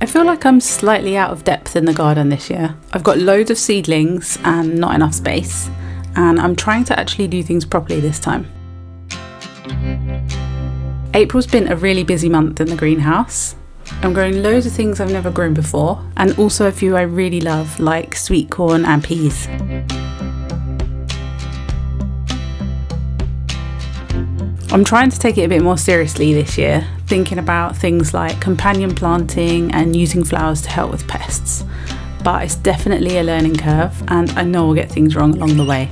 I feel like I'm slightly out of depth in the garden this year. I've got loads of seedlings and not enough space, and I'm trying to actually do things properly this time. April's been a really busy month in the greenhouse. I'm growing loads of things I've never grown before, and also a few I really love, like sweet corn and peas. I'm trying to take it a bit more seriously this year, thinking about things like companion planting and using flowers to help with pests. But it's definitely a learning curve, and I know I'll get things wrong along the way.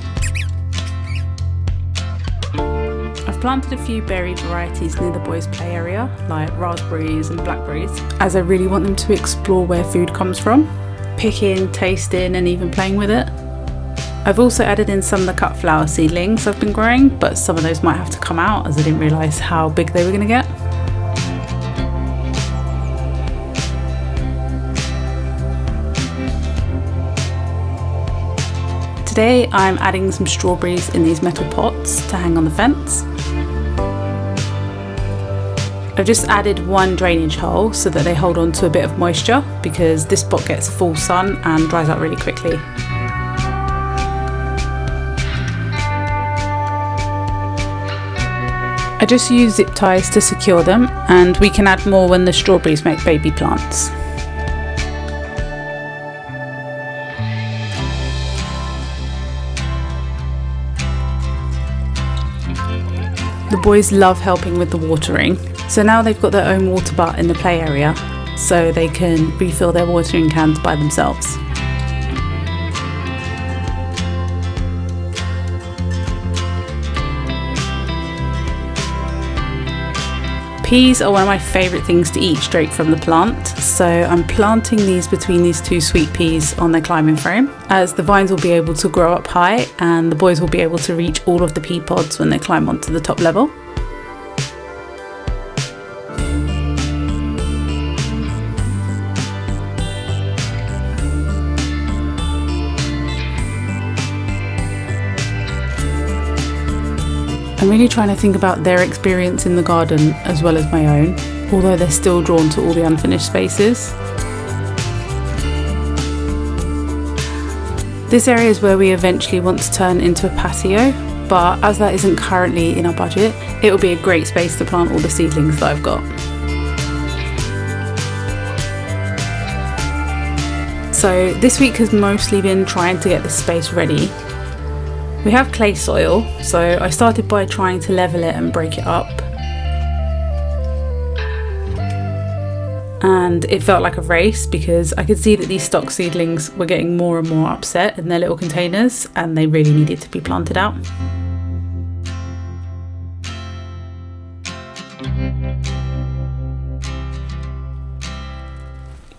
I've planted a few berry varieties near the boys' play area, like raspberries and blackberries, as I really want them to explore where food comes from, picking, tasting and even playing with it. I've also added in some of the cut flower seedlings I've been growing, but some of those might have to come out as I didn't realise how big they were going to get. Today I'm adding some strawberries in these metal pots to hang on the fence. I've just added one drainage hole so that they hold on to a bit of moisture, because this spot gets full sun and dries out really quickly. I just use zip ties to secure them, and we can add more when the strawberries make baby plants. The boys love helping with the watering, so now they've got their own water butt in the play area, so they can refill their watering cans by themselves. Peas are one of my favourite things to eat straight from the plant, so I'm planting these between these two sweet peas on their climbing frame, as the vines will be able to grow up high and the boys will be able to reach all of the pea pods when they climb onto the top level. I'm really trying to think about their experience in the garden as well as my own, although they're still drawn to all the unfinished spaces. This area is where we eventually want to turn into a patio, but as that isn't currently in our budget, it will be a great space to plant all the seedlings that I've got. So this week has mostly been trying to get the space ready. We have clay soil, so I started by trying to level it and break it up. And it felt like a race, because I could see that these stock seedlings were getting more and more upset in their little containers, and they really needed to be planted out.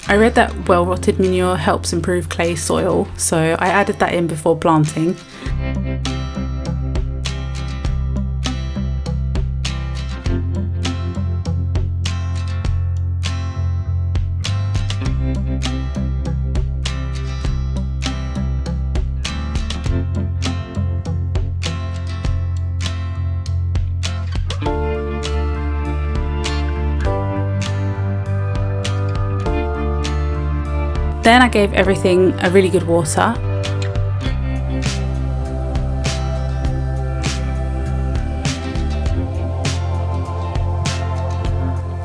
I read that well-rotted manure helps improve clay soil, so I added that in before planting. Then I gave everything a really good water.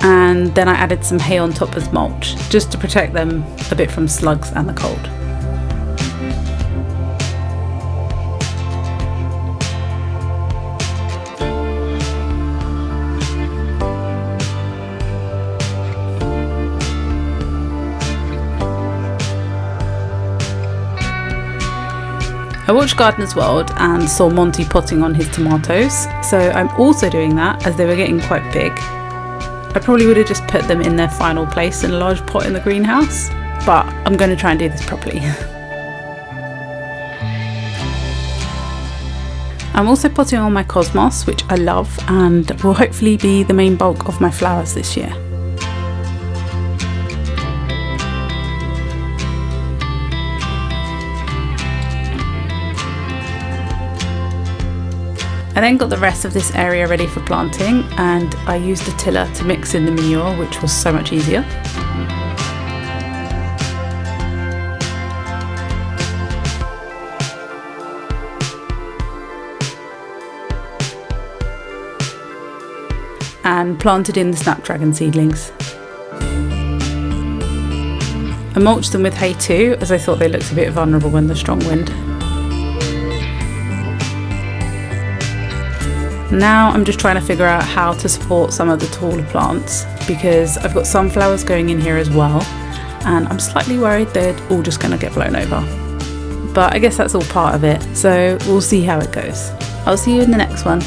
And then I added some hay on top as mulch, just to protect them a bit from slugs and the cold. I watched Gardener's World and saw Monty potting on his tomatoes, so I'm also doing that as they were getting quite big. I probably would have just put them in their final place in a large pot in the greenhouse, but I'm going to try and do this properly. I'm also potting on my cosmos, which I love and will hopefully be the main bulk of my flowers this year. I then got the rest of this area ready for planting, and I used a tiller to mix in the manure, which was so much easier. and planted in the snapdragon seedlings. I mulched them with hay too, as I thought they looked a bit vulnerable in the strong wind. Now I'm just trying to figure out how to support some of the taller plants, because I've got sunflowers going in here as well, and I'm slightly worried they're all just going to get blown over. But I guess that's all part of it, so we'll see how it goes. I'll see you in the next one.